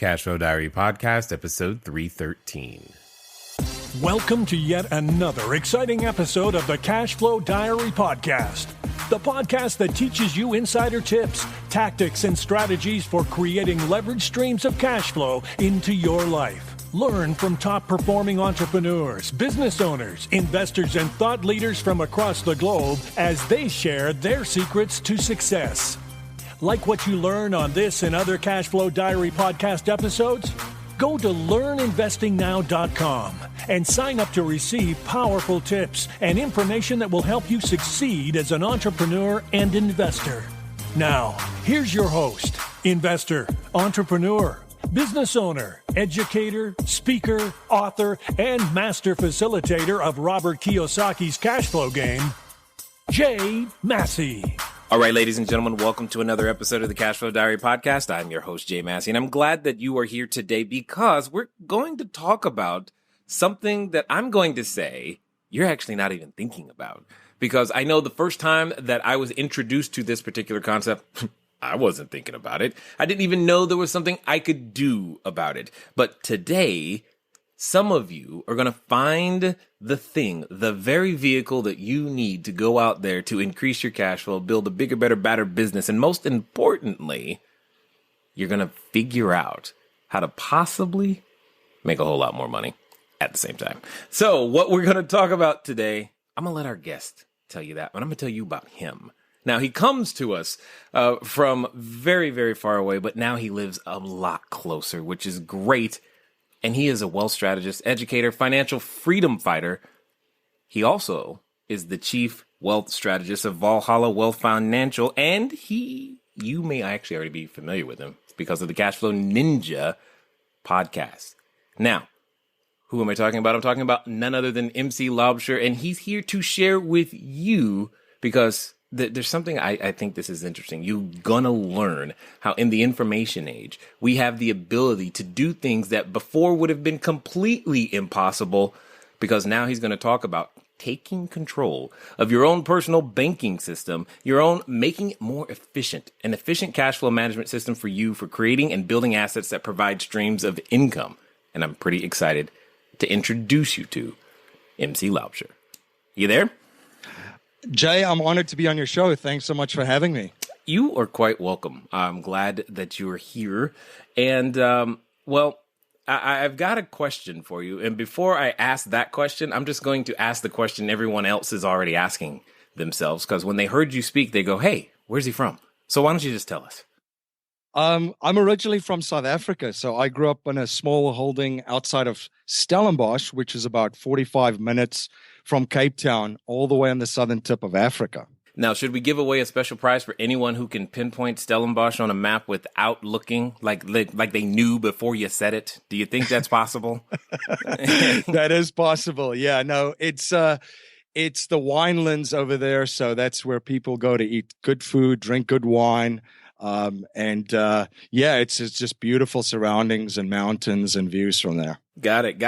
CashFlow Diary Podcast, episode 313. Welcome to yet another exciting episode of the CashFlow Diary Podcast, the podcast that teaches you insider tips, tactics, and strategies for creating leverage streams of cash flow into your life. Learn from top-performing entrepreneurs, business owners, investors, and thought leaders from across the globe as they share their secrets to success. Like what you learn on this and other CashFlow Diary podcast episodes? Go to learninvestingnow.com and sign up to receive powerful tips and information that will help you succeed as an entrepreneur and investor. Now, here's your host, investor, entrepreneur, business owner, educator, speaker, author, and master facilitator of Robert Kiyosaki's cash flow game, Jay Massey. All right, ladies and gentlemen, welcome to another episode of the CashFlow Diary Podcast. I'm your host, Jay Massey, and I'm glad that you are here today because we're going to talk about something that I'm going to say you're actually not even thinking about. Because I know the first time that I was introduced to this particular concept, I wasn't thinking about it. I didn't even know there was something I could do about it. But today, some of you are going to find the thing, the very vehicle that you need to go out there to increase your cash flow, build a bigger, better, better business. And most importantly, you're going to figure out how to possibly make a whole lot more money at the same time. So what we're going to talk about today, I'm going to let our guest tell you that, but I'm going to tell you about him. Now, he comes to us from very, very far away, but now he lives a lot closer, which is great. And he is a wealth strategist, educator, financial freedom fighter. He also is the chief wealth strategist of Valhalla Wealth Financial. And you may actually already be familiar with him because of the Cashflow Ninja podcast. Now, who am I talking about? I'm talking about none other than MC Laubscher. And he's here to share with you because there's something I think this is interesting. You're going to learn how in the information age, we have the ability to do things that before would have been completely impossible because now he's going to talk about taking control of your own personal banking system, making it more efficient, an efficient cash flow management system for you for creating and building assets that provide streams of income. And I'm pretty excited to introduce you to MC Laubscher. You there? Jay, I'm honored to be on your show. Thanks so much for having me. You are quite welcome. I'm glad that you are here. And, I've got a question for you. And before I ask that question, I'm just going to ask the question everyone else is already asking themselves. Because when they heard you speak, they go, hey, where's he from? So why don't you just tell us? I'm originally from South Africa. So I grew up in a small holding outside of Stellenbosch, which is about 45 minutes from Cape Town, all the way on the southern tip of Africa. Now, should we give away a special prize for anyone who can pinpoint Stellenbosch on a map without looking like they knew before you said it? Do you think that's possible? That is possible. Yeah, no, it's the winelands over there. So that's where people go to eat good food, drink good wine. It's just beautiful surroundings and mountains and views from there. Got it.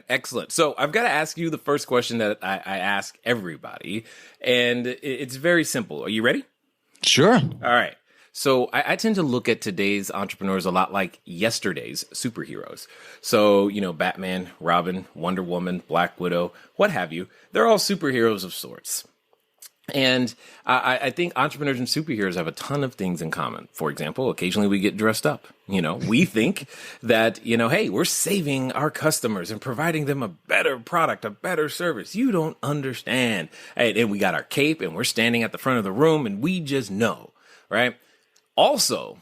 Excellent. So I've got to ask you the first question that I ask everybody, and it's very simple. Are you ready? Sure. All right. So I tend to look at today's entrepreneurs a lot like yesterday's superheroes. So, Batman, Robin, Wonder Woman, Black Widow, what have you. They're all superheroes of sorts. And I think entrepreneurs and superheroes have a ton of things in common. For example, occasionally we get dressed up. We think that, hey, we're saving our customers and providing them a better product, a better service. You don't understand. And we got our cape and we're standing at the front of the room and we just know, right? Also,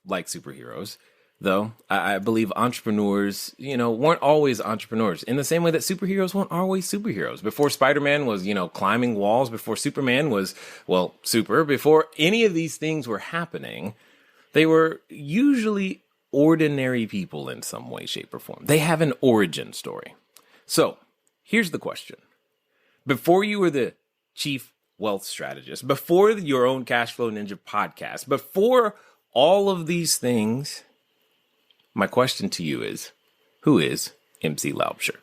like superheroes, though, I believe entrepreneurs, weren't always entrepreneurs in the same way that superheroes weren't always superheroes. Before Spider-Man was, climbing walls, before Superman was, super, before any of these things were happening, they were usually ordinary people in some way, shape, or form. They have an origin story. So here's the question. Before you were the chief wealth strategist, before your own Cashflow Ninja podcast, before all of these things, my question to you is, who is MC Laubscher?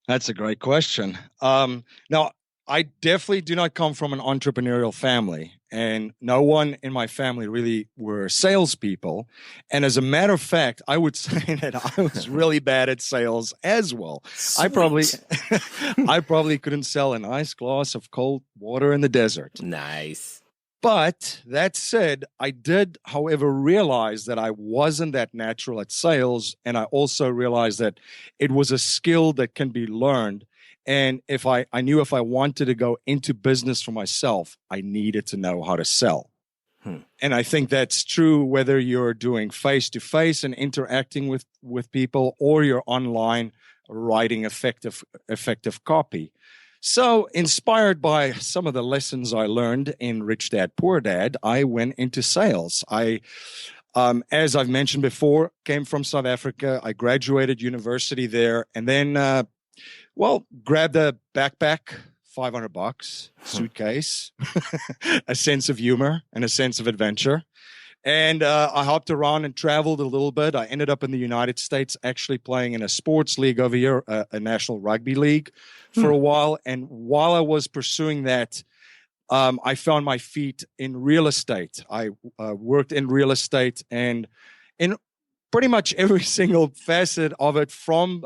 That's a great question. Now, I definitely do not come from an entrepreneurial family. and no one in my family really were salespeople. And as a matter of fact, I would say that I was really bad at sales as well. I probably couldn't sell a nice glass of cold water in the desert. Nice. But that said, I did, however, realize that I wasn't that natural at sales. And I also realized that it was a skill that can be learned. And I knew if I wanted to go into business for myself, I needed to know how to sell. And I think that's true whether you're doing face-to-face and interacting with people, or you're online writing effective copy. So inspired by some of the lessons I learned in Rich Dad, Poor Dad, I went into sales. As I've mentioned before, came from South Africa. I graduated university there, and then, grabbed a backpack, $500, suitcase, a sense of humor, and a sense of adventure. And I hopped around and traveled a little bit. I ended up in the United States, actually playing in a sports league over here, a national rugby league, for a while. And while I was pursuing that, I found my feet in real estate. I worked in real estate, and in pretty much every single facet of it, from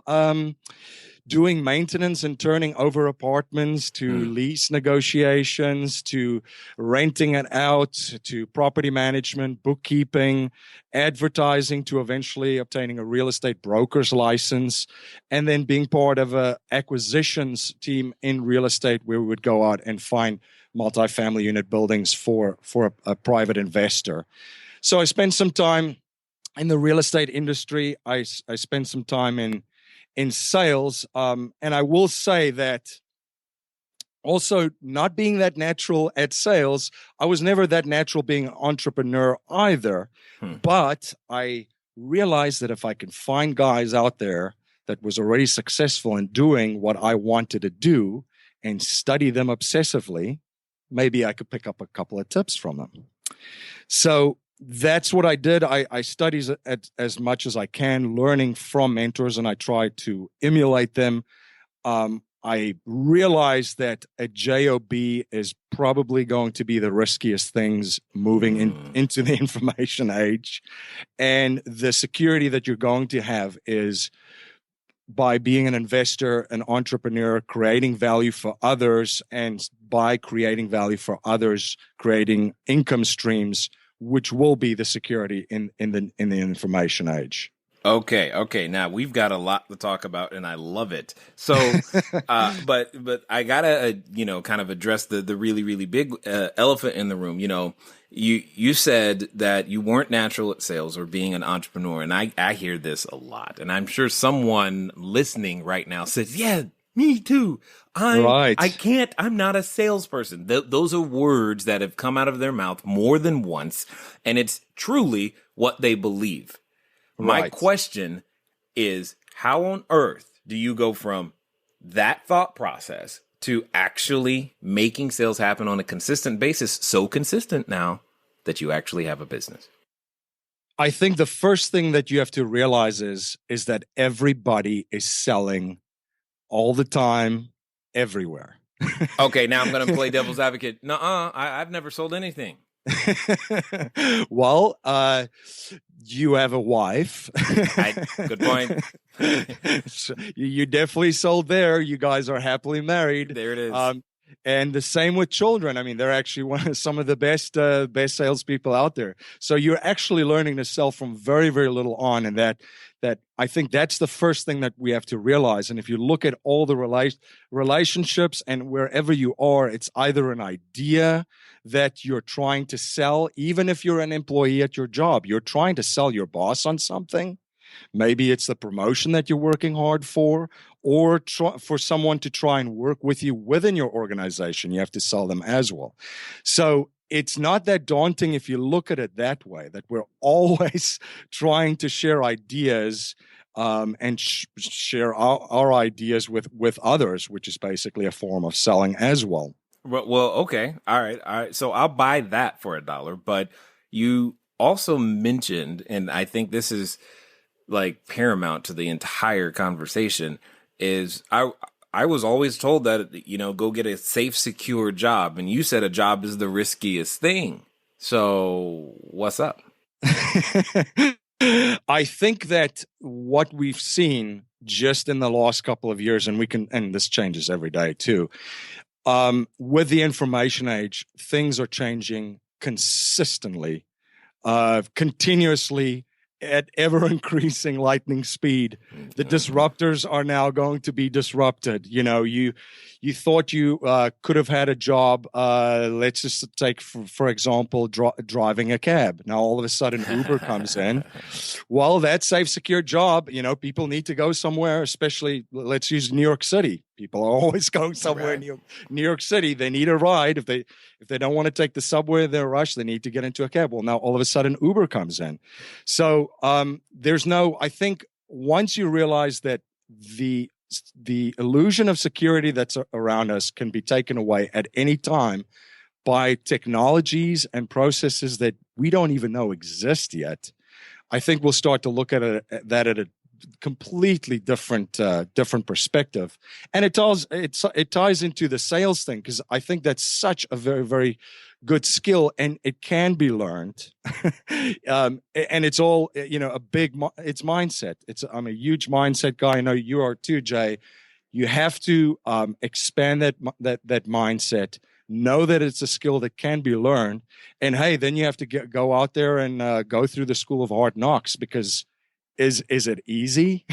doing maintenance and turning over apartments, to lease negotiations, to renting it out, to property management, bookkeeping, advertising, to eventually obtaining a real estate broker's license, and then being part of a acquisitions team in real estate, where we would go out and find multifamily unit buildings for a private investor. So I spent some time in the real estate industry. I spent some time in sales. And I will say that also, not being that natural at sales, I was never that natural being an entrepreneur either. But I realized that if I can find guys out there that was already successful in doing what I wanted to do and study them obsessively, maybe I could pick up a couple of tips from them. So that's what I did. I studied as much as I can, learning from mentors, and I try to emulate them. I realized that a job is probably going to be the riskiest things moving into the information age. And the security that you're going to have is by being an investor, an entrepreneur, creating value for others, and by creating value for others, creating income streams, which will be the security in the information age. Okay. Now we've got a lot to talk about, and I love it. So, but I gotta, kind of address the really, really big elephant in the room. You said that you weren't natural at sales or being an entrepreneur, and I hear this a lot, and I'm sure someone listening right now says, "Yeah, me too. I'm not a salesperson." Those are words that have come out of their mouth more than once, and it's truly what they believe. My question is, how on earth do you go from that thought process to actually making sales happen on a consistent basis, so consistent now that you actually have a business? I think the first thing that you have to realize is that everybody is selling all the time, everywhere. Okay, now I'm going to play devil's advocate. I've never sold anything. Well, you have a wife. Good point. You definitely sold there. You guys are happily married. There it is. And the same with children. I mean, they're actually some of the best salespeople out there. So you're actually learning to sell from very, very little on, and that I think that's the first thing that we have to realize. And if you look at all the relationships and wherever you are, it's either an idea that you're trying to sell. Even if you're an employee at your job, you're trying to sell your boss on something. Maybe it's the promotion that you're working hard for, or for someone to try and work with you within your organization. You have to sell them as well. So it's not that daunting if you look at it that way, that we're always trying to share ideas and share our ideas with others, which is basically a form of selling as well. Well, okay. All right. So I'll buy that for $1. But you also mentioned, and I think this is like paramount to the entire conversation, is I I was always told that, go get a safe, secure job. And you said a job is the riskiest thing. So what's up? I think that what we've seen just in the last couple of years, and this changes every day too, with the information age, things are changing consistently, continuously, at ever increasing lightning speed. The disruptors are now going to be disrupted. You thought you could have had a job. Let's just take, for example, driving a cab. Now, all of a sudden, Uber comes in. Well, that safe, secure job, people need to go somewhere, especially let's use New York City. People are always going somewhere in New York City. They need a ride. If they don't want to take the subway, they're rushed. They need to get into a cab. Well, now all of a sudden Uber comes in. So I think once you realize that the illusion of security that's around us can be taken away at any time by technologies and processes that we don't even know exist yet, I think we'll start to look at that at a completely different perspective. And it ties into the sales thing, because I think that's such a very, very good skill, and it can be learned. And it's all, it's mindset. I'm a huge mindset guy. I know you are too, Jay. You have to expand that mindset, know that it's a skill that can be learned. And hey, then you have to go out there and go through the school of hard knocks, because is it easy?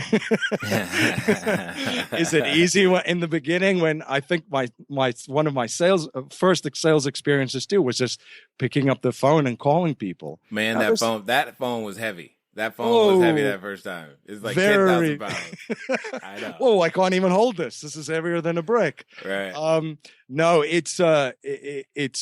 Is it easy in the beginning? When I think one of my first sales experiences too was just picking up the phone and calling people. Man, that phone was heavy. That phone was heavy that first time. It's like 10,000 pounds. I know. Oh, I can't even hold this. This is heavier than a brick. Right. No, it's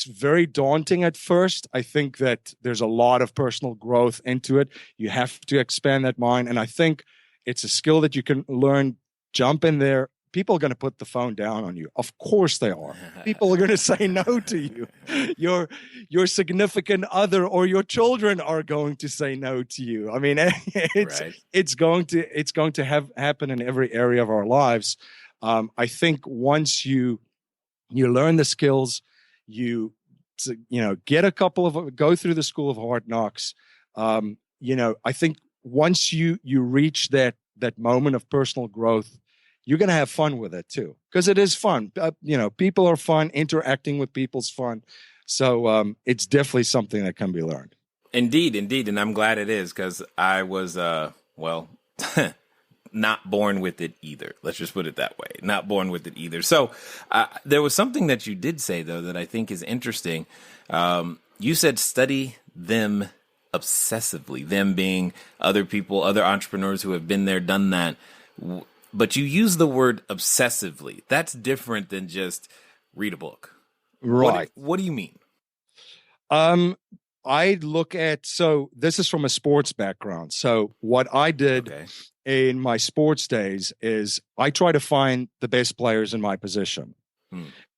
very daunting at first. I think that there's a lot of personal growth into it. You have to expand that mind. And I think it's a skill that you can learn. Jump in there. People are going to put the phone down on you. Of course they are. People are going to say no to you. Your significant other or your children are going to say no to you. I mean, it's going to happen in every area of our lives. I think once you learn the skills, get go through the school of hard knocks. I think once you reach that moment of personal growth, you're going to have fun with it too, because it is fun. People are fun. Interacting with people's fun. So it's definitely something that can be learned. Indeed. And I'm glad it is, because I was, not born with it either. Let's just put it that way. Not born with it either. So there was something that you did say, though, that I think is interesting. You said study them obsessively, them being other people, other entrepreneurs who have been there, done that. But you use the word obsessively. That's different than just read a book. Right. What do you mean? I look at, so this is from a sports background. So what I did in my sports days is I try to find the best players in my position.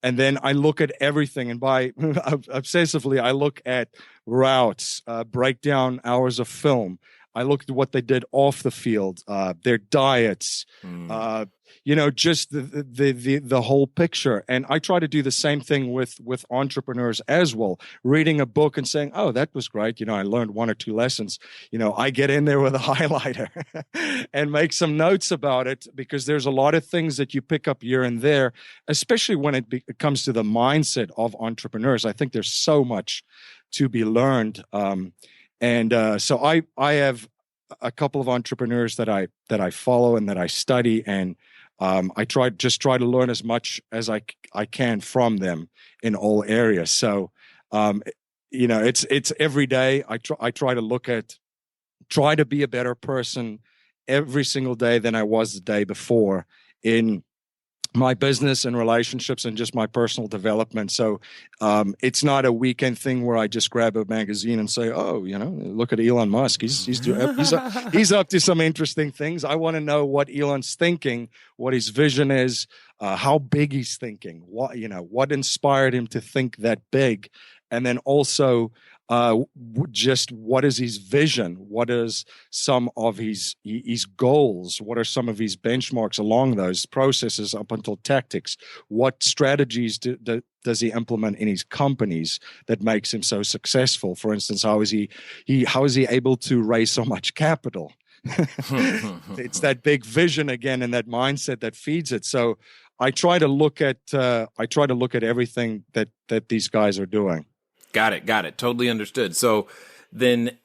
And then I look at everything. And by obsessively, I look at routes, break down hours of film. I looked at what they did off the field, their diets, just the whole picture. And I try to do the same thing with entrepreneurs as well. Reading a book and saying, "Oh, that was great. I learned one or two lessons." I get in there with a highlighter and make some notes about it, because there's a lot of things that you pick up here and there, especially when it comes to the mindset of entrepreneurs. I think there's so much to be learned. So I have a couple of entrepreneurs that I follow and that I study, and I try to learn as much as I can from them in all areas. So it's every day. I try to be a better person every single day than I was the day before in my business and relationships and just my personal development. So it's not a weekend thing where I just grab a magazine and say, "Oh, look at Elon Musk. He's up to some interesting things." I want to know what Elon's thinking, what his vision is, how big he's thinking, what inspired him to think that big, and then also just what is his vision? What is some of his goals? What are some of his benchmarks along those processes up until tactics? What strategies does he implement in his companies that makes him so successful? For instance, how is he able to raise so much capital? It's that big vision again and that mindset that feeds it. So I try to look at everything that these guys are doing. Got it. Totally understood. So then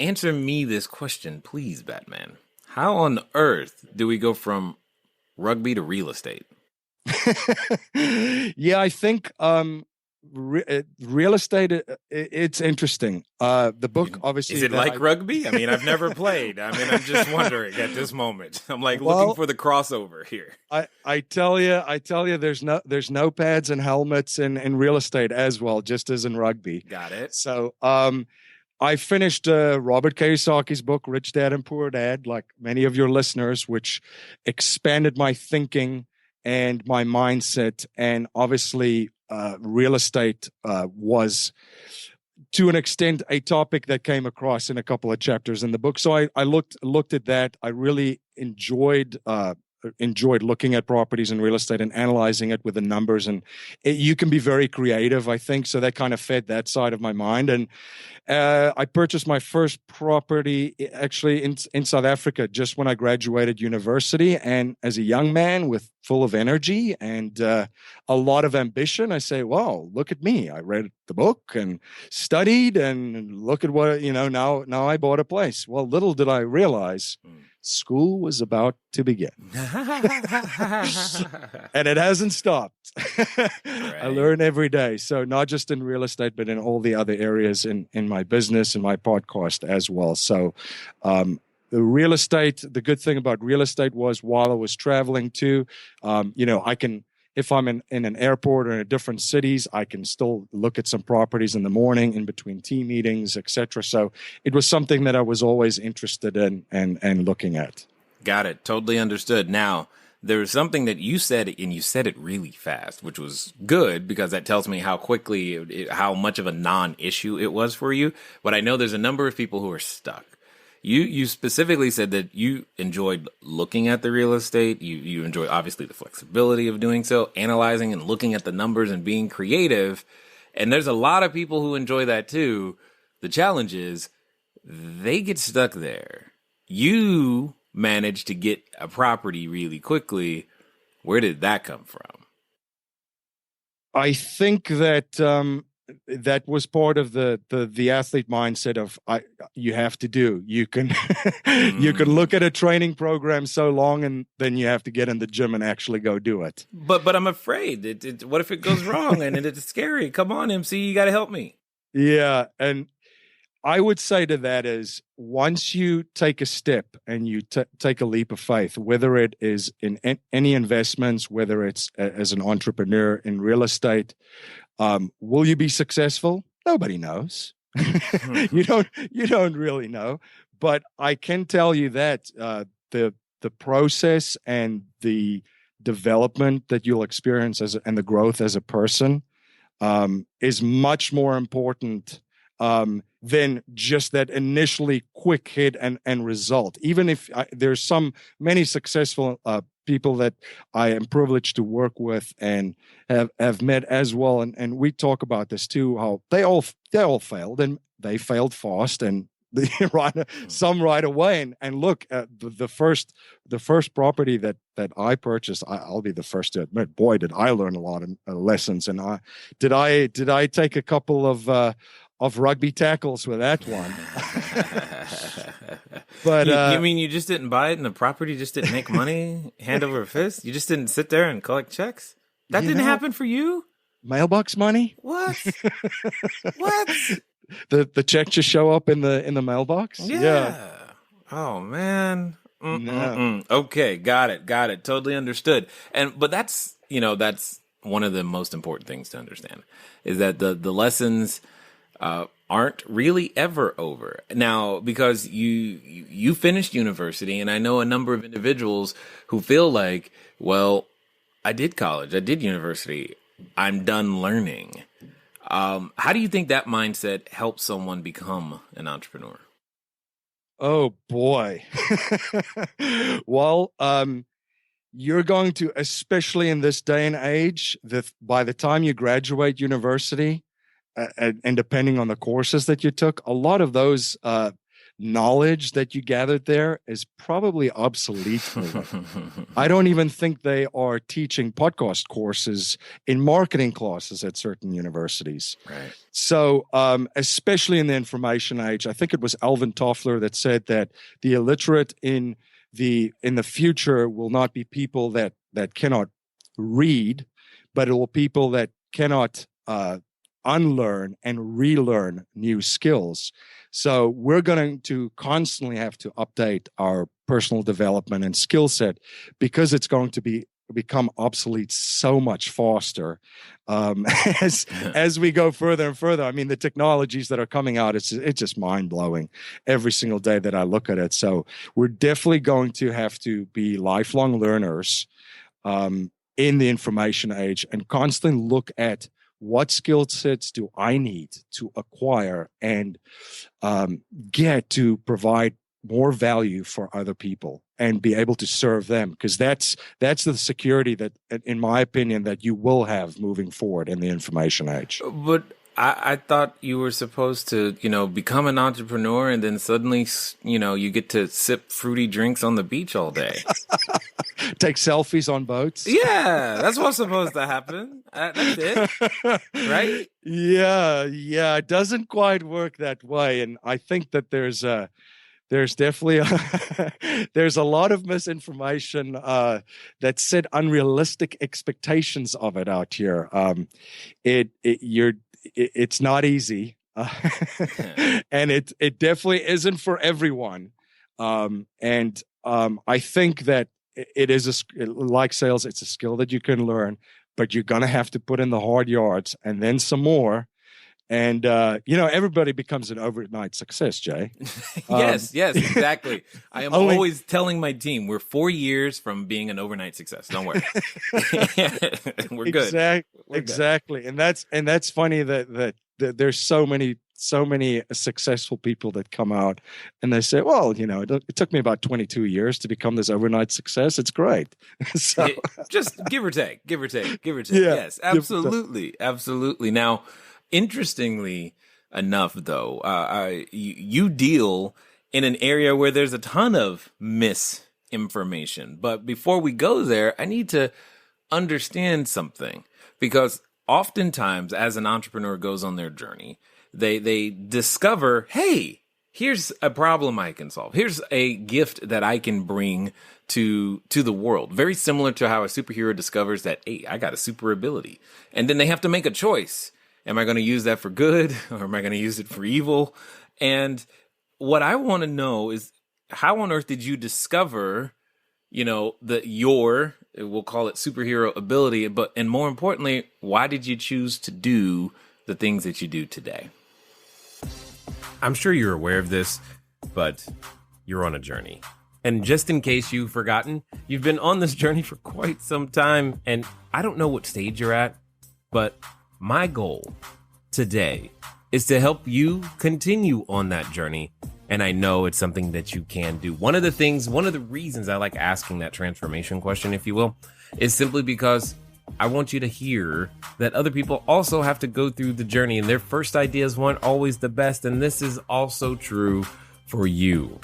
answer me this question, please, Batman. How on earth do we go from rugby to real estate? Yeah, I think real estate, it's interesting. The book, obviously. Is it like rugby? I mean, I've never played. I mean, I'm just wondering at this moment. I'm like looking for the crossover here. I tell you, there's no pads and helmets in real estate as well, just as in rugby. Got it. So, I finished Robert Kiyosaki's book, Rich Dad and Poor Dad, like many of your listeners, which expanded my thinking and my mindset. And obviously, real estate was, to an extent, a topic that came across in a couple of chapters in the book. So I looked at that. I really enjoyed looking at properties and real estate and analyzing it with the numbers. And you can be very creative, I think. So that kind of fed that side of my mind. And I purchased my first property actually in South Africa just when I graduated university. And as a young man full of energy and a lot of ambition, I say, wow, look at me. I read the book and studied and look at what, now I bought a place. Well, little did I realize school was about to begin. And it hasn't stopped. Right. I learn every day. So not just in real estate, but in all the other areas in my business and my podcast as well. So the real estate, the good thing about real estate was while I was traveling too, I can, if I'm in an airport or in different cities, I can still look at some properties in the morning in between team meetings, etc. So it was something that I was always interested in and looking at. Got it. Totally understood. Now, there was something that you said, and you said it really fast, which was good because that tells me how quickly, how much of a non-issue it was for you. But I know there's a number of people who are stuck. You specifically said that you enjoyed looking at the real estate. You enjoy, obviously, the flexibility of doing so, analyzing and looking at the numbers and being creative. And there's a lot of people who enjoy that too. The challenge is they get stuck there. You managed to get a property really quickly. Where did that come from? I think that that was part of the athlete mindset of you have to do. You can you can look at a training program so long, and then you have to get in the gym and actually go do it. But I'm afraid. What if it goes wrong and it's scary? Come on, MC, you got to help me. Yeah, and I would say to that is once you take a step and you take a leap of faith, whether it is in any investments, whether it's as an entrepreneur in real estate, will you be successful? Nobody knows. You don't really know. But I can tell you that the process and the development that you'll experience and the growth as a person is much more important than just that initially quick hit and result. Even if there's many successful people that I am privileged to work with and have met as well, and we talk about this too, how they all failed, and they failed fast, and some right away. And look at the first property that I purchased. I'll be the first to admit, boy, did I learn a lot of lessons. And did I take a couple of rugby tackles with that one. But you mean you just didn't buy it and the property just didn't make money hand over fist? You just didn't sit there and collect checks? That didn't happen for you? Mailbox money? What? What? The check just show up in the mailbox? Yeah. Oh man. No. Okay, got it. Totally understood. But that's one of the most important things to understand is that the lessons aren't really ever over. Now, because you finished university, and I know a number of individuals who feel like, well, I did college, I did university, I'm done learning. How do you think that mindset helps someone become an entrepreneur? Oh boy. Well, you're going to, especially in this day and age, that by the time you graduate university, and depending on the courses that you took, a lot of those knowledge that you gathered there is probably obsolete. I don't even think they are teaching podcast courses in marketing classes at certain universities. Right. So, especially in the information age, I think it was Alvin Toffler that said that the illiterate in the future will not be people that cannot read, but it will people that cannot unlearn and relearn new skills. So we're going to constantly have to update our personal development and skill set because it's going to become obsolete so much faster as we go further and further. I mean, the technologies that are coming out, it's just mind-blowing every single day that I look at it. So we're definitely going to have to be lifelong learners in the information age and constantly look at what skill sets do I need to acquire and get to provide more value for other people and be able to serve them, because that's the security that, in my opinion, that you will have moving forward in the information age. But I thought you were supposed to, become an entrepreneur and then suddenly, you get to sip fruity drinks on the beach all day. Take selfies on boats. Yeah, that's what's supposed to happen. That's it, right? Yeah. It doesn't quite work that way. And I think that there's definitely there's a lot of misinformation that set unrealistic expectations of it out here. It's not easy, and it definitely isn't for everyone. I think that it is like sales. It's a skill that you can learn, but you're gonna have to put in the hard yards and then some more. And, everybody becomes an overnight success, Jay. Yes, exactly. I am always telling my team, we're 4 years from being an overnight success. Don't worry. We're good. Exactly. Good. And that's funny that there's so many successful people that come out and they say, well, it took me about 22 years to become this overnight success. It's great. So just give or take. Yeah, yes, absolutely. Now, interestingly enough, though, you deal in an area where there's a ton of misinformation. But before we go there, I need to understand something, because oftentimes as an entrepreneur goes on their journey, they discover, hey, here's a problem I can solve. Here's a gift that I can bring to the world. Very similar to how a superhero discovers that, hey, I got a super ability. And then they have to make a choice. Am I going to use that for good, or am I going to use it for evil? And what I want to know is, how on earth did you discover, we'll call it superhero ability, and more importantly, why did you choose to do the things that you do today? I'm sure you're aware of this, but you're on a journey. And just in case you've forgotten, you've been on this journey for quite some time, and I don't know what stage you're at, but my goal today is to help you continue on that journey. And I know it's something that you can do. One of the reasons I like asking that transformation question, if you will, is simply because I want you to hear that other people also have to go through the journey, and their first ideas weren't always the best. And this is also true for you.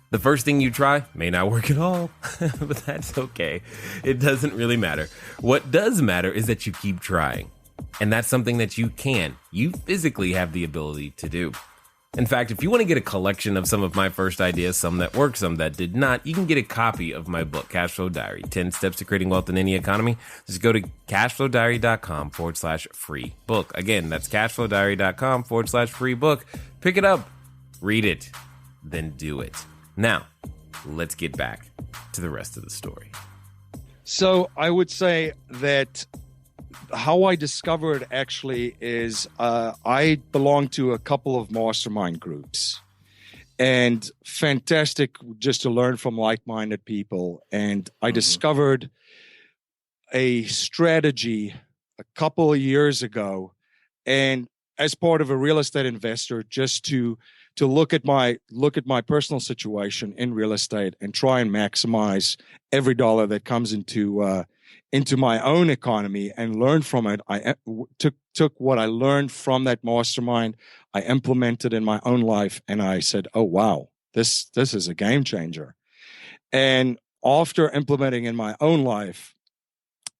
The first thing you try may not work at all, but that's okay. It doesn't really matter. What does matter is that you keep trying. And that's something that you physically have the ability to do. In fact, if you want to get a collection of some of my first ideas, some that worked, some that did not, you can get a copy of my book, CashFlowDiary, 10 Steps to Creating Wealth in Any Economy. Just go to cashflowdiary.com/free book. Again, that's cashflowdiary.com/free book. Pick it up, read it, then do it. Now, let's get back to the rest of the story. So I would say that how I discovered actually is I belong to a couple of mastermind groups, and fantastic just to learn from like-minded people. And I discovered a strategy a couple of years ago And as part of a real estate investor, just to look at my personal situation in real estate and try and maximize every dollar that comes into my own economy and learn from it. I took what I learned from that mastermind, I implemented in my own life, and I said, "Oh wow, this is a game changer." And after implementing in my own life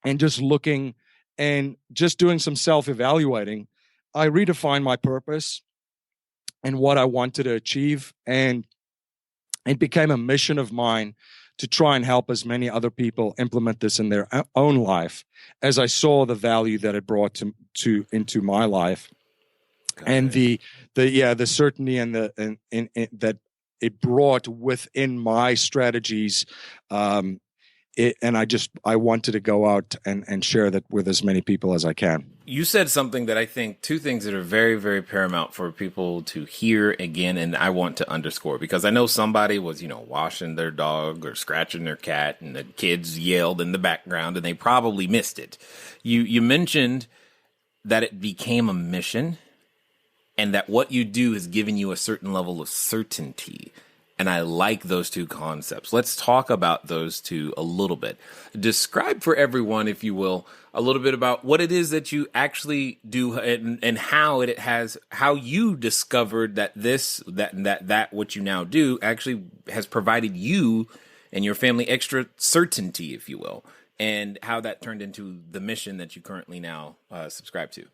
and just looking and just doing some self-evaluating, I redefined my purpose and what I wanted to achieve. And it became a mission of mine to try and help as many other people implement this in their own life, as I saw the value that it brought into my life. Okay. And the certainty and that it brought within my strategies. And I wanted to go out and share that with as many people as I can. You said something that I think, two things that are very, very paramount for people to hear again, and I want to underscore, because I know somebody was, washing their dog or scratching their cat, and the kids yelled in the background, and they probably missed it. You mentioned that it became a mission, and that what you do has given you a certain level of certainty. And I like those two concepts. Let's talk about those two a little bit. Describe for everyone, if you will, a little bit about what it is that you actually do and how you discovered that what you now do actually has provided you and your family extra certainty, if you will, and how that turned into the mission that you currently now subscribe to.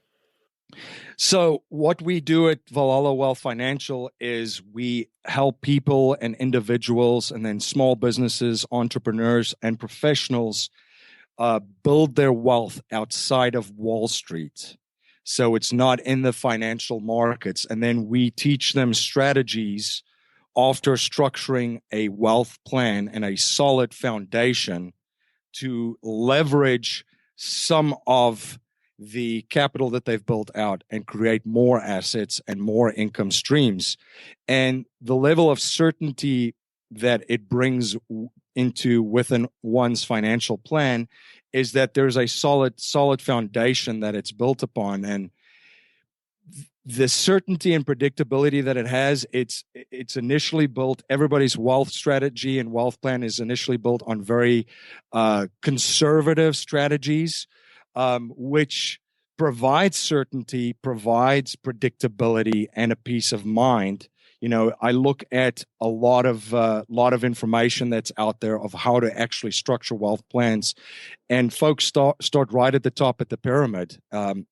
So what we do at Valhalla Wealth Financial is we help people and individuals and then small businesses, entrepreneurs, and professionals build their wealth outside of Wall Street. So it's not in the financial markets. And then we teach them strategies after structuring a wealth plan and a solid foundation to leverage some of the capital that they've built out and create more assets and more income streams. And the level of certainty that it brings into within one's financial plan is that there's a solid foundation that it's built upon. And the certainty and predictability that it has, it's initially built, everybody's wealth strategy and wealth plan is initially built on very conservative strategies, which provides certainty, provides predictability, and a peace of mind. I look at a lot of information that's out there of how to actually structure wealth plans, and folks start right at the top of the pyramid,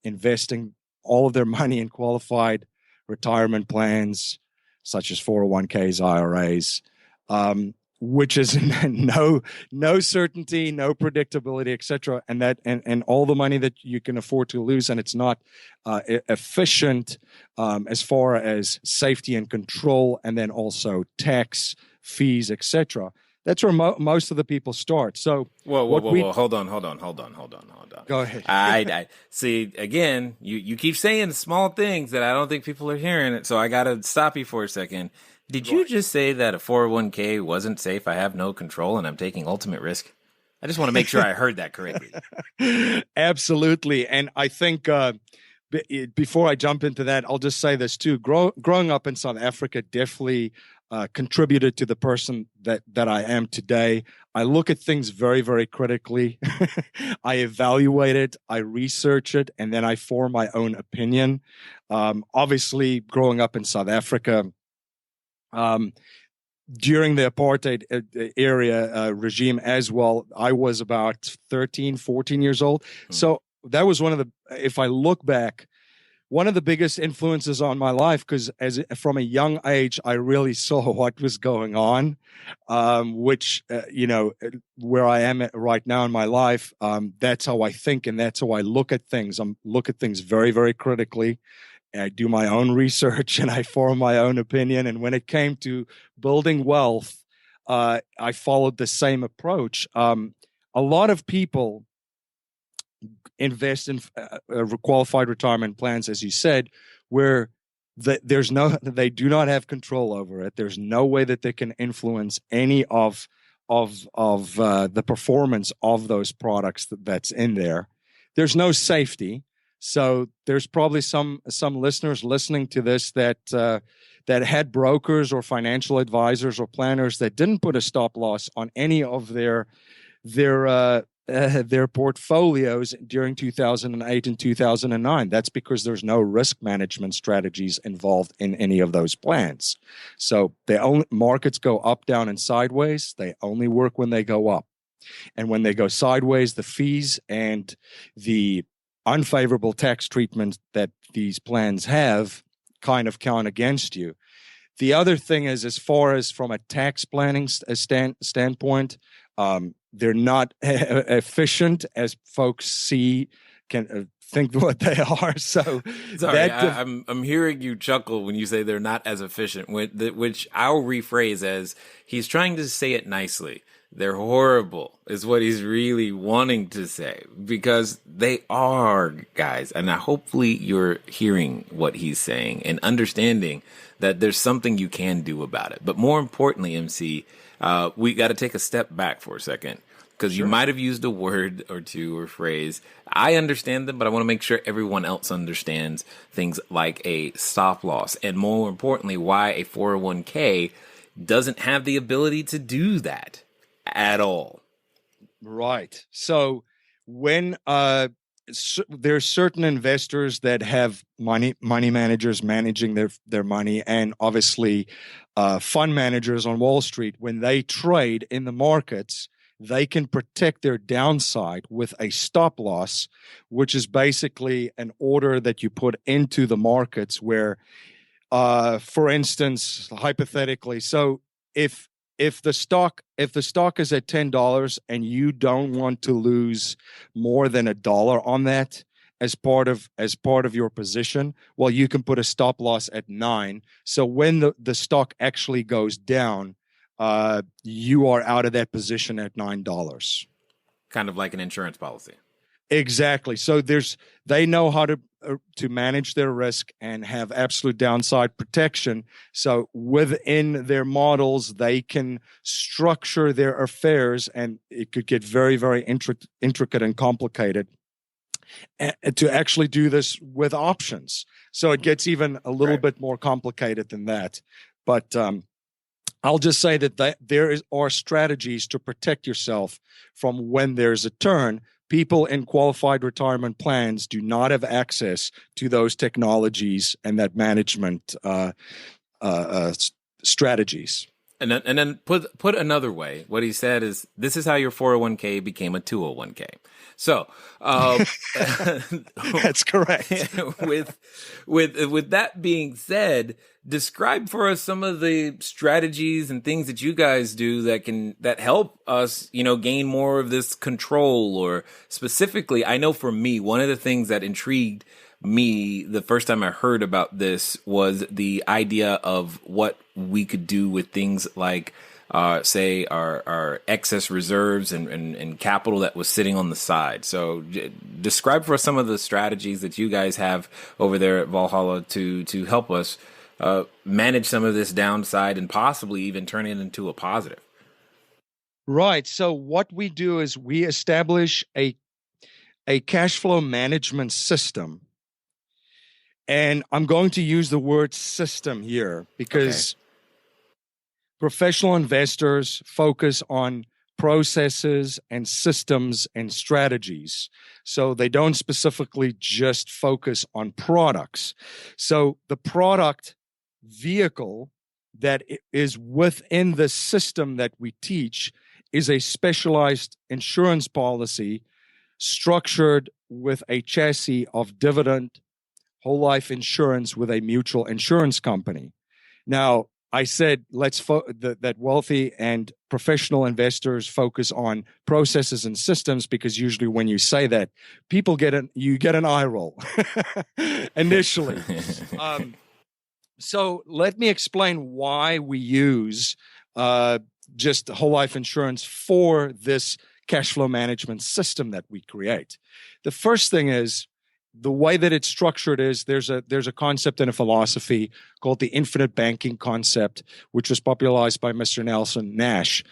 investing all of their money in qualified retirement plans, such as 401ks, IRAs, which is no certainty, no predictability, etc., and all the money that you can afford to lose, and it's not efficient as far as safety and control, and then also tax, fees, etc. That's where most of the people start. So, whoa, hold on. Go ahead. I see. Again, you keep saying small things that I don't think people are hearing it. So I got to stop you for a second. Did you just say that a 401k wasn't safe? I have no control and I'm taking ultimate risk. I just want to make sure I heard that correctly. Absolutely. And I think before I jump into that, I'll just say this too. Growing up in South Africa definitely contributed to the person that I am today. I look at things very, very critically. I evaluate it, I research it, and then I form my own opinion. Obviously, growing up in South Africa, during the apartheid regime as well, I was about 13, 14 years old. So that was if I look back, one of the biggest influences on my life, because from a young age, I really saw what was going on, which, where I am right now in my life, that's how I think and that's how I look at things. I look at things very, very critically. I do my own research and I form my own opinion. And when it came to building wealth, I followed the same approach. A lot of people invest in qualified retirement plans, as you said, where they do not have control over it. There's no way that they can influence any of the performance of those products that's in there. There's no safety. So there's probably some listeners listening to this that had brokers or financial advisors or planners that didn't put a stop loss on any of their portfolios during 2008 and 2009. That's because there's no risk management strategies involved in any of those plans. So markets go up, down, and sideways. They only work when they go up. And when they go sideways, the fees and the unfavorable tax treatment that these plans have kind of count against you. The other thing is, as far as from a tax planning standpoint, they're not efficient as folks can think what they are. So sorry, I'm hearing you chuckle when you say they're not as efficient, which I'll rephrase as he's trying to say it nicely. They're horrible is what he's really wanting to say, because they are, guys. And hopefully you're hearing what he's saying and understanding that there's something you can do about it. But more importantly, MC, we got to take a step back for a second, because you might have used a word or two or phrase. I understand them, but I want to make sure everyone else understands things like a stop loss, and more importantly, why a 401k doesn't have the ability to do that at all. Right. So when there's certain investors that have money managers managing their money, and obviously fund managers on Wall Street, when they trade in the markets, they can protect their downside with a stop loss, which is basically an order that you put into the markets where, for instance, hypothetically, so if the stock is at $10 and you don't want to lose more than $1 on that as part of your position, well, you can put a stop loss at 9. So when the stock actually goes down, you are out of that position at $9. Kind of like an insurance policy. Exactly. So they know how to manage their risk and have absolute downside protection. So within their models, they can structure their affairs, and it could get very, very intricate and complicated to actually do this with options. So it gets even a little bit more complicated than that. But I'll just say that there are strategies to protect yourself from when there's a turn. People in qualified retirement plans do not have access to those technologies and that management strategies. And then put another way, what he said is, this is how your 401k became a 201k. So that's correct. With that being said, describe for us some of the strategies and things that you guys do that help us, gain more of this control. Or specifically, I know for me, one of the things that intrigued me the first time I heard about this was the idea of what we could do with things like, say, our excess reserves and capital that was sitting on the side. So describe for us some of the strategies that you guys have over there at Valhalla to help us manage some of this downside and possibly even turn it into a positive. Right. So what we do is we establish a cash flow management system. And I'm going to use the word system here because professional investors focus on processes and systems and strategies. So they don't specifically just focus on products. So the product vehicle that is within the system that we teach is a specialized insurance policy structured with a chassis of dividend whole life insurance with a mutual insurance company. Now, I said that wealthy and professional investors focus on processes and systems, because usually when you say that, people get an eye roll initially. So let me explain why we use just whole life insurance for this cash flow management system that we create. The first thing is, the way that it's structured is there's a concept and a philosophy called the infinite banking concept, which was popularized by Mr. Nelson Nash.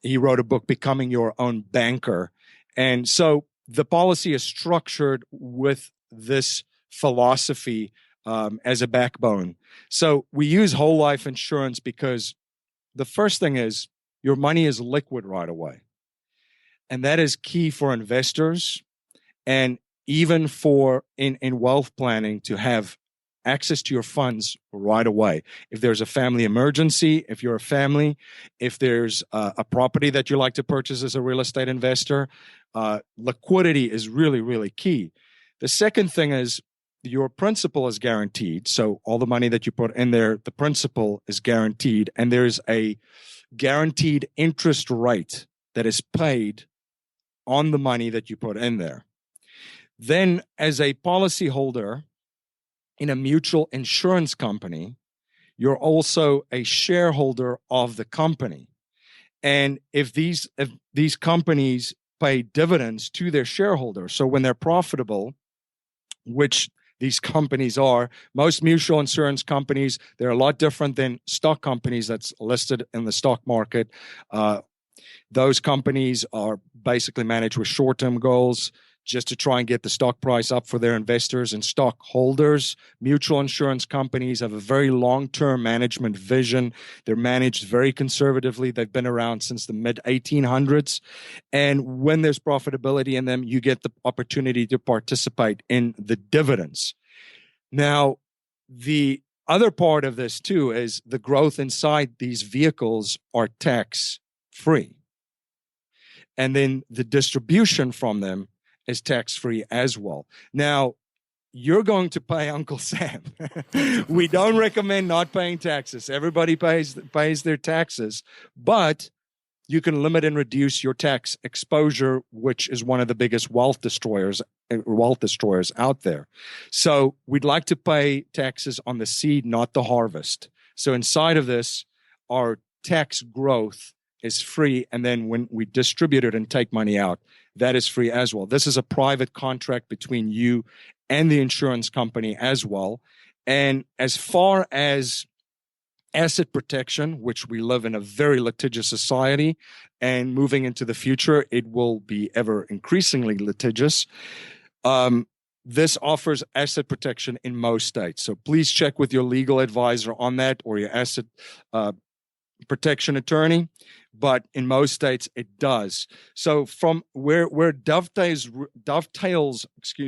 He wrote a book, Becoming Your Own Banker. And so the policy is structured with this philosophy as a backbone. So we use whole life insurance because the first thing is your money is liquid right away. And that is key for investors and even for in wealth planning to have access to your funds right away. If there's a family emergency, if you're a family, if there's a property that you like to purchase as a real estate investor, liquidity is really, really key. The second thing is your principal is guaranteed. So all the money that you put in there, the principal is guaranteed, and there's a guaranteed interest rate that is paid on the money that you put in there. Then as a policyholder in a mutual insurance company, you're also a shareholder of the company. And if these companies pay dividends to their shareholders, so when they're profitable, which these companies are, most mutual insurance companies, they're a lot different than stock companies that's listed in the stock market. Those companies are basically managed with short-term goals just to try and get the stock price up for their investors and stockholders. Mutual insurance companies have a very long-term management vision. They're managed very conservatively. They've been around since the mid-1800s. And when there's profitability in them, you get the opportunity to participate in the dividends. Now, the other part of this too is the growth inside these vehicles are tax-free. And then the distribution from them is tax-free as well. Now, you're going to pay Uncle Sam. We don't recommend not paying taxes. Everybody pays their taxes, but you can limit and reduce your tax exposure, which is one of the biggest wealth destroyers out there. So we'd like to pay taxes on the seed, not the harvest. So inside of this, our tax growth is free, and then when we distribute it and take money out, that is free as well. This is a private contract between you and the insurance company as well. And as far as asset protection, which we live in a very litigious society, and moving into the future, it will be ever increasingly litigious. This offers asset protection in most states. So please check with your legal advisor on that or your asset protection attorney. But in most states, it does. So from where dovetails,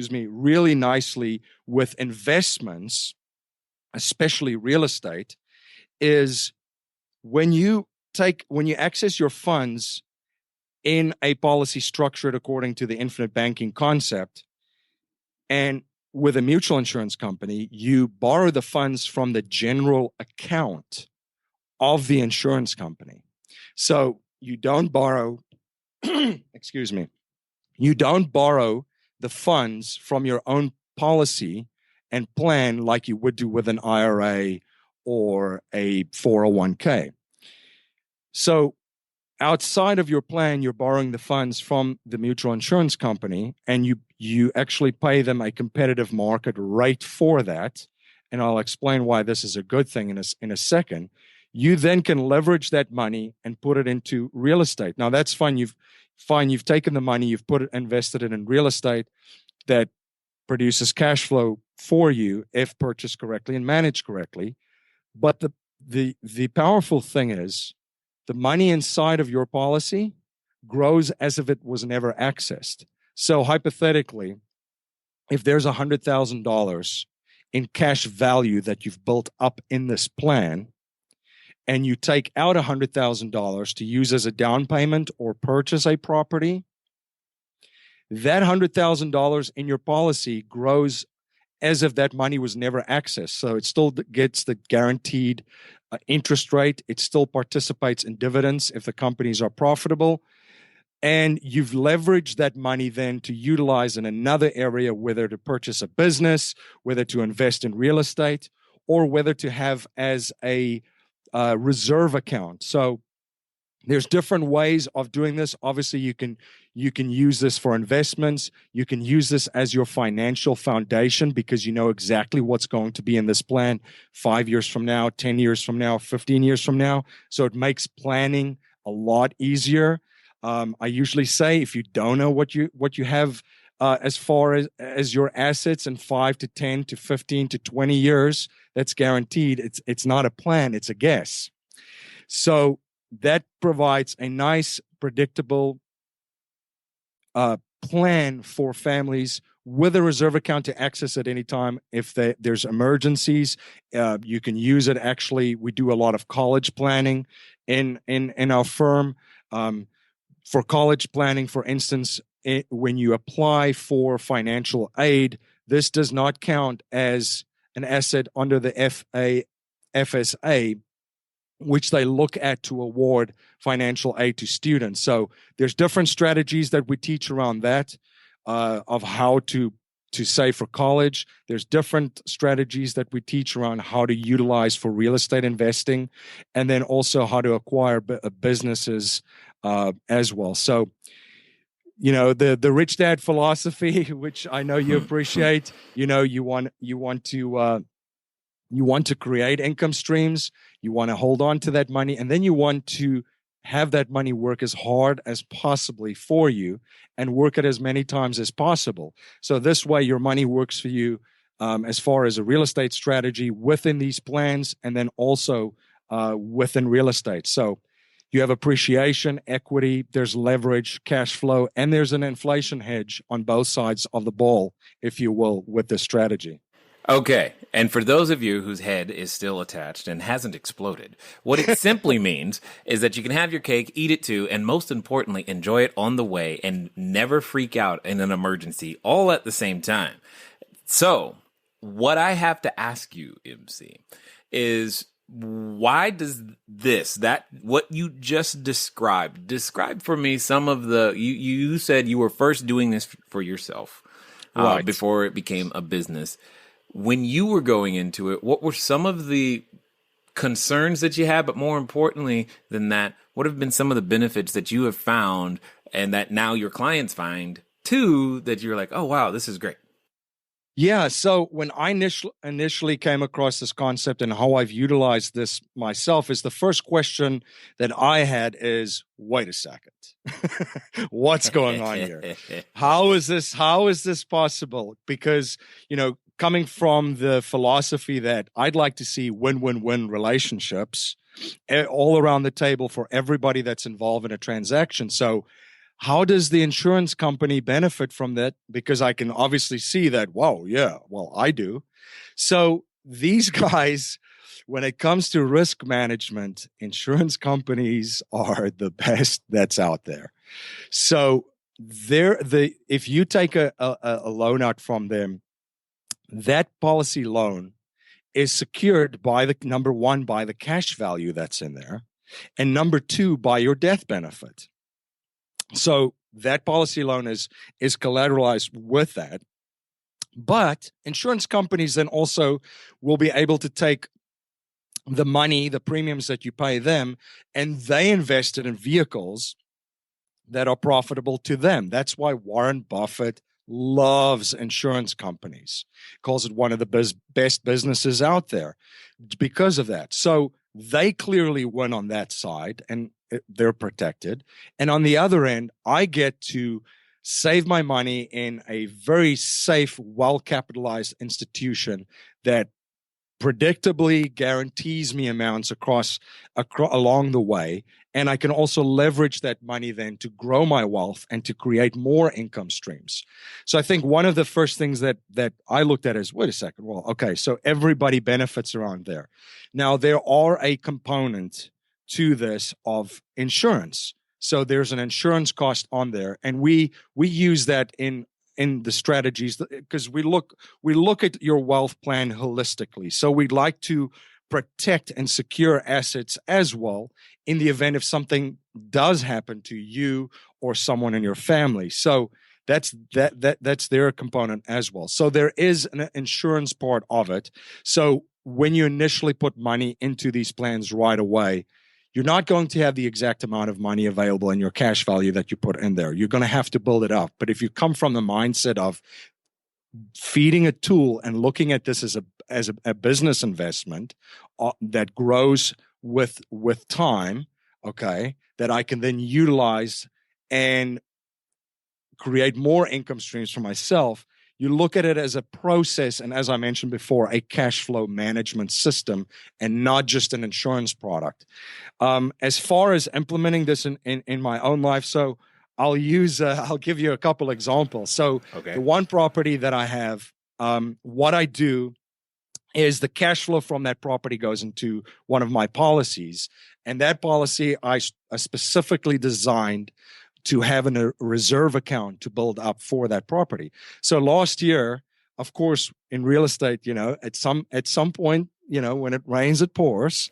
really nicely with investments, especially real estate, is when you access your funds in a policy structured according to the infinite banking concept, and with a mutual insurance company, you borrow the funds from the general account of the insurance company. So you don't borrow, you don't borrow the funds from your own policy and plan like you would do with an IRA or a 401k. So outside of your plan, you're borrowing the funds from the mutual insurance company, and you actually pay them a competitive market rate for that. And I'll explain why this is a good thing in a second. You then can leverage that money and put it into real estate. Now that's fine. You've taken the money, you've invested it in real estate that produces cash flow for you if purchased correctly and managed correctly. But the powerful thing is the money inside of your policy grows as if it was never accessed. So hypothetically, if there's $100,000 in cash value that you've built up in this plan, and you take out $100,000 to use as a down payment or purchase a property, that $100,000 in your policy grows as if that money was never accessed. So it still gets the guaranteed interest rate. It still participates in dividends if the companies are profitable. And you've leveraged that money then to utilize in another area, whether to purchase a business, whether to invest in real estate, or whether to have as a reserve account. So there's different ways of doing this. Obviously, you can use this for investments. You can use this as your financial foundation because you know exactly what's going to be in this plan 5 years from now, 10 years from now, 15 years from now. So it makes planning a lot easier. I usually say if you don't know what you have as far as your assets in 5 to 10 to 15 to 20 years. That's guaranteed. It's not a plan, it's a guess. So that provides a nice, predictable plan for families with a reserve account to access at any time. If there's emergencies, you can use it. Actually, we do a lot of college planning in our firm. For college planning, for instance, when you apply for financial aid, this does not count as an asset under the FSA, which they look at to award financial aid to students. So there's different strategies that we teach around that, of how to save for college. There's different strategies that we teach around how to utilize for real estate investing, and then also how to acquire businesses as well. So, the rich dad philosophy, which I know you appreciate, you want to create income streams, you want to hold on to that money, and then you want to have that money work as hard as possibly for you and work it as many times as possible. So this way your money works for you as far as a real estate strategy within these plans, and then also within real estate. So you have appreciation, equity, there's leverage, cash flow, and there's an inflation hedge on both sides of the ball, if you will, with this strategy. Okay, and for those of you whose head is still attached and hasn't exploded, what it simply means is that you can have your cake, eat it too, and most importantly, enjoy it on the way and never freak out in an emergency, all at the same time. So, what I have to ask you, MC, is why does what you just describe for me some of the, you said you were first doing this for yourself, right, before it became a business. When you were going into it, what were some of the concerns that you had? But more importantly than that, what have been some of the benefits that you have found and that now your clients find too, that you're like, oh, wow, this is great? Yeah. So when I initially came across this concept and how I've utilized this myself, is the first question that I had is, wait a second, what's going on here? How is this possible? Because, coming from the philosophy that I'd like to see win-win-win relationships all around the table for everybody that's involved in a transaction. So how does the insurance company benefit from that? Because I can obviously see that, wow, yeah, well, I do. So these guys, when it comes to risk management, insurance companies are the best that's out there. So if you take a loan out from them, that policy loan is secured by number one, by the cash value that's in there, and number two, by your death benefit. So that policy loan is collateralized with that. But insurance companies then also will be able to take the money, the premiums that you pay them, and they invest it in vehicles that are profitable to them. That's why Warren Buffett loves insurance companies, calls it one of the best businesses out there because of that. So they clearly win on that side and they're protected. And on the other end, I get to save my money in a very safe, well-capitalized institution that predictably guarantees me amounts along the way. And I can also leverage that money then to grow my wealth and to create more income streams. So I think one of the first things that I looked at is, wait a second, well, okay, so everybody benefits around there. Now, there are a component to this of insurance. So there's an insurance cost on there. And we use that in the strategies, because we look at your wealth plan holistically. So we'd like to protect and secure assets as well in the event if something does happen to you or someone in your family. So that's their component as well. So there is an insurance part of it. So when you initially put money into these plans right away, you're not going to have the exact amount of money available in your cash value that you put in there. You're going to have to build it up. But if you come from the mindset of feeding a tool and looking at this as a business investment that grows with time, okay, that I can then utilize and create more income streams for myself, you look at it as a process, and as I mentioned before, a cash flow management system, and not just an insurance product. As far as implementing this in my own life, so I'll give you a couple examples. So the one property that I have, what I do is the cash flow from that property goes into one of my policies, and that policy I specifically designed to have a reserve account to build up for that property. So last year, of course, in real estate, at some point, when it rains, it pours.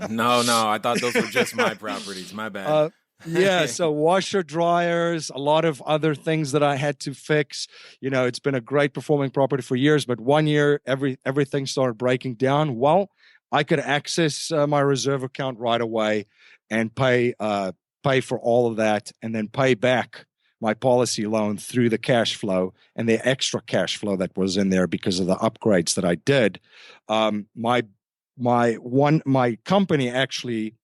No, I thought those were just my properties. My bad. Yeah, so washer dryers, a lot of other things that I had to fix. It's been a great performing property for years, but one year everything started breaking down. Well, I could access my reserve account right away and pay for all of that, and then pay back my policy loan through the cash flow and the extra cash flow that was in there because of the upgrades that I did. My company actually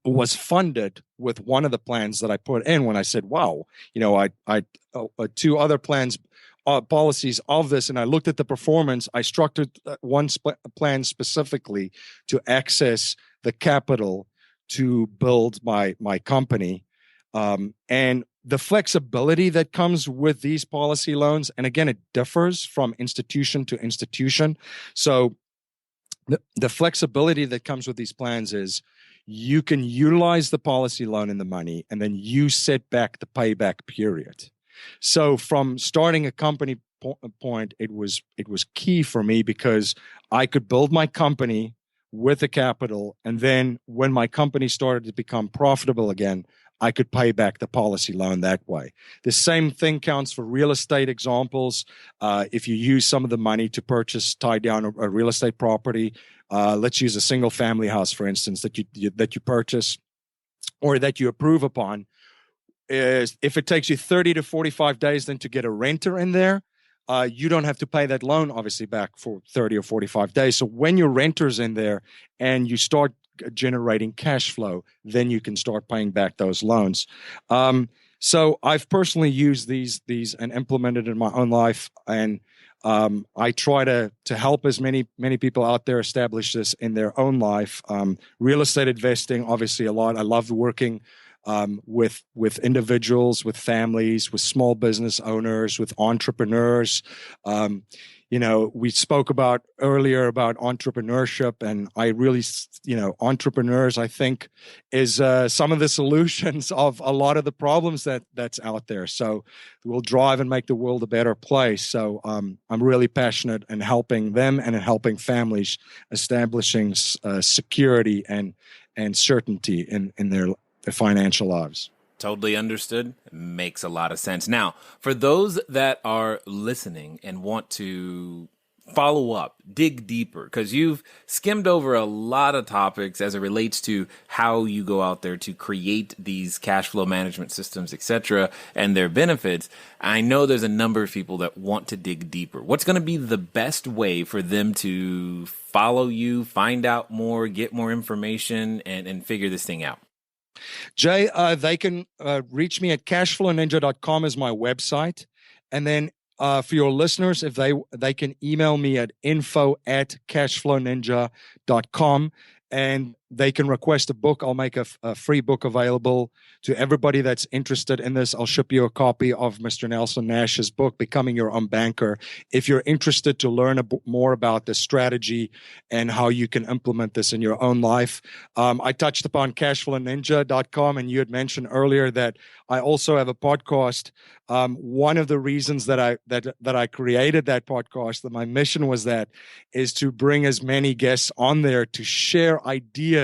was funded with one of the plans that I put in when I said, wow, I two other plans, policies of this, and I looked at the performance. I structured one plan specifically to access the capital to build my company. And the flexibility that comes with these policy loans, and again, it differs from institution to institution. So the flexibility that comes with these plans is you can utilize the policy loan and the money, and then you set back the payback period. So from starting a company point, it was key for me because I could build my company with the capital, and then when my company started to become profitable again, I could pay back the policy loan that way. The same thing counts for real estate examples. If you use some of the money to tie down a real estate property, let's use a single family house, for instance, that you purchase or that you approve upon. If it takes you 30 to 45 days then to get a renter in there, you don't have to pay that loan obviously back for 30 or 45 days. So when your renter's in there and you start generating cash flow, then you can start paying back those loans. So I've personally used these and implemented in my own life, and I try to help as many people out there establish this in their own life. Real estate investing, obviously a lot. I love working with individuals, with families, with small business owners, with entrepreneurs. We spoke about earlier about entrepreneurship, and I really, entrepreneurs, I think, is some of the solutions of a lot of the problems that's out there. So we'll drive and make the world a better place. So I'm really passionate in helping them and in helping families establishing security and certainty in their financial lives. Totally understood. Makes a lot of sense. Now, for those that are listening and want to follow up, dig deeper, because you've skimmed over a lot of topics as it relates to how you go out there to create these cash flow management systems, etc., and their benefits. I know there's a number of people that want to dig deeper. What's going to be the best way for them to follow you, find out more, get more information, and figure this thing out? Jay, they can reach me at cashflowninja.com is my website. And then for your listeners, if they can email me at info@cashflowninja.com, and they can request a book. I'll make a free book available to everybody that's interested in this. I'll ship you a copy of Mr. Nelson Nash's book, Becoming Your Own Banker. If you're interested to learn more about the strategy and how you can implement this in your own life. I touched upon cashflowninja.com, and you had mentioned earlier that I also have a podcast. One of the reasons that I created that podcast, that my mission was is to bring as many guests on there to share ideas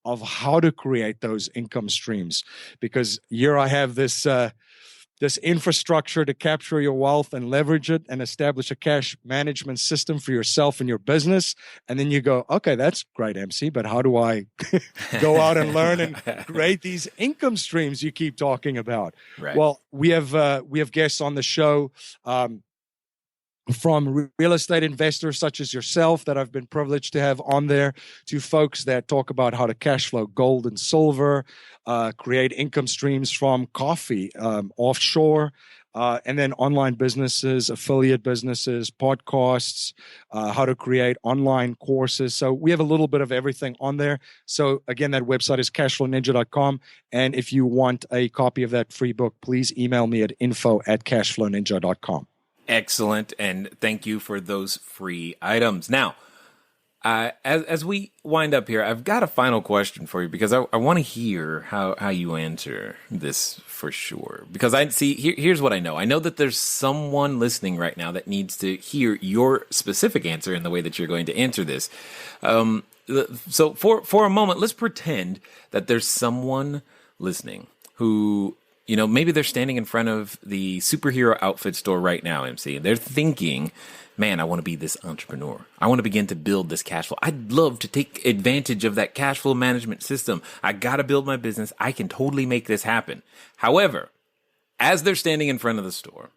of how to create those income streams, because here I have this infrastructure to capture your wealth and leverage it and establish a cash management system for yourself and your business. And then you go, okay, that's great, MC, but how do I go out and learn and create these income streams you keep talking about? Right. Well, we have guests on the show, from real estate investors such as yourself that I've been privileged to have on there, to folks that talk about how to cash flow gold and silver, create income streams from coffee, offshore, and then online businesses, affiliate businesses, podcasts, how to create online courses. So we have a little bit of everything on there. So again, that website is cashflowninja.com. And if you want a copy of that free book, please email me at info@cashflowninja.com. Excellent. And thank you for those free items. Now, as we wind up here, I've got a final question for you because I want to hear how you answer this for sure. Because here's what I know. I know that there's someone listening right now that needs to hear your specific answer in the way that you're going to answer this. So for a moment, let's pretend that there's someone listening who, maybe they're standing in front of the superhero outfit store right now, MC. They're thinking, man, I want to be this entrepreneur. I want to begin to build this cash flow. I'd love to take advantage of that cash flow management system. I got to build my business. I can totally make this happen. However, as they're standing in front of the store,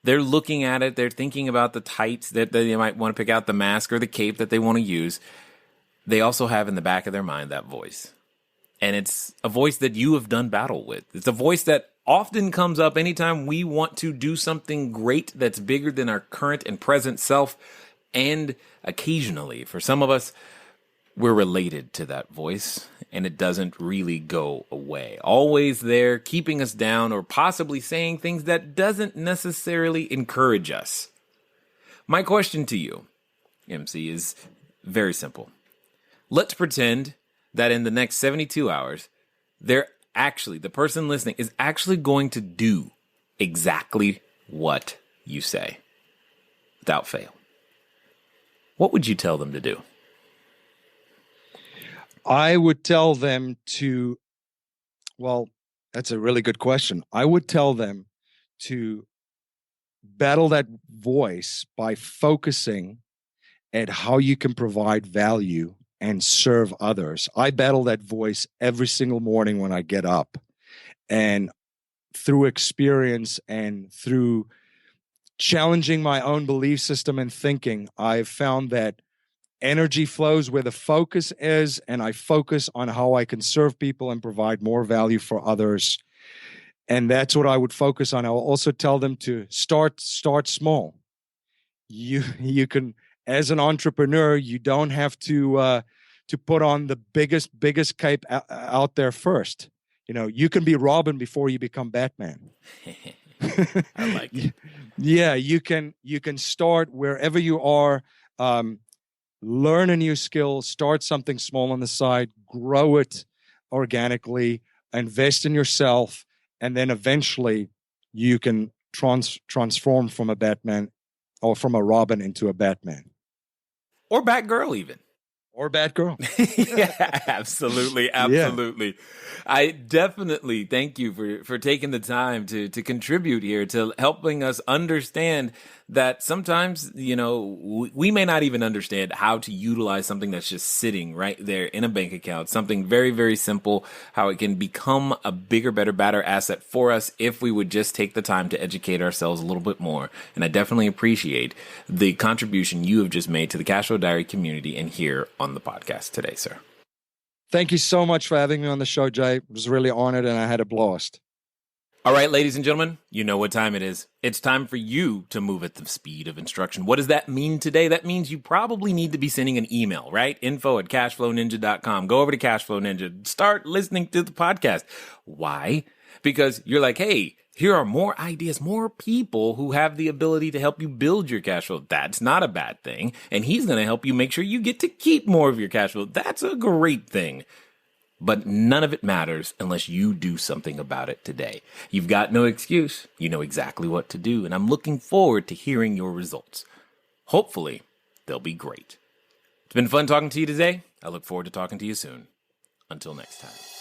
they're looking at it. They're thinking about the tights that they might want to pick out, the mask or the cape that they want to use. They also have in the back of their mind that voice. And it's a voice that you have done battle with. It's a voice that often comes up anytime we want to do something great that's bigger than our current and present self. And occasionally, for some of us, we're related to that voice and it doesn't really go away. Always there, keeping us down or possibly saying things that doesn't necessarily encourage us. My question to you, MC, is very simple. Let's pretend that in the next 72 hours, the person listening is actually going to do exactly what you say without fail. What would you tell them to do? I would tell them that's a really good question. I would tell them to battle that voice by focusing at how you can provide value and serve others. I battle that voice every single morning when I get up. And through experience and through challenging my own belief system and thinking, I've found that energy flows where the focus is, and I focus on how I can serve people and provide more value for others. And that's what I would focus on. I'll also tell them to start small. You can, as an entrepreneur, you don't have to put on the biggest cape out there first. You can be Robin before you become Batman. I like it. Yeah, you can start wherever you are. Learn a new skill, start something small on the side, grow it organically, invest in yourself, and then eventually you can transform from a Batman or from a Robin into a Batman. Or Batgirl even. Or Batgirl. Yeah, absolutely. Yeah. I definitely thank you for taking the time to contribute here, to helping us understand that sometimes, we may not even understand how to utilize something that's just sitting right there in a bank account, something very, very simple, how it can become a bigger, better, badder asset for us if we would just take the time to educate ourselves a little bit more. And I definitely appreciate the contribution you have just made to the CashFlow Diary community and here on the podcast today, sir. Thank you so much for having me on the show, Jay. I was really honored and I had a blast. All right, ladies and gentlemen, you know what time it is. It's time for you to move at the speed of instruction. What does that mean today? That means you probably need to be sending an email, right? info@cashflowninja.com. Go over to CashFlow Ninja. Start listening to the podcast. Why? Because you're like, hey, here are more ideas, more people who have the ability to help you build your cash flow. That's not a bad thing. And he's going to help you make sure you get to keep more of your cash flow. That's a great thing. But none of it matters unless you do something about it today. You've got no excuse. You know exactly what to do. And I'm looking forward to hearing your results. Hopefully, they'll be great. It's been fun talking to you today. I look forward to talking to you soon. Until next time.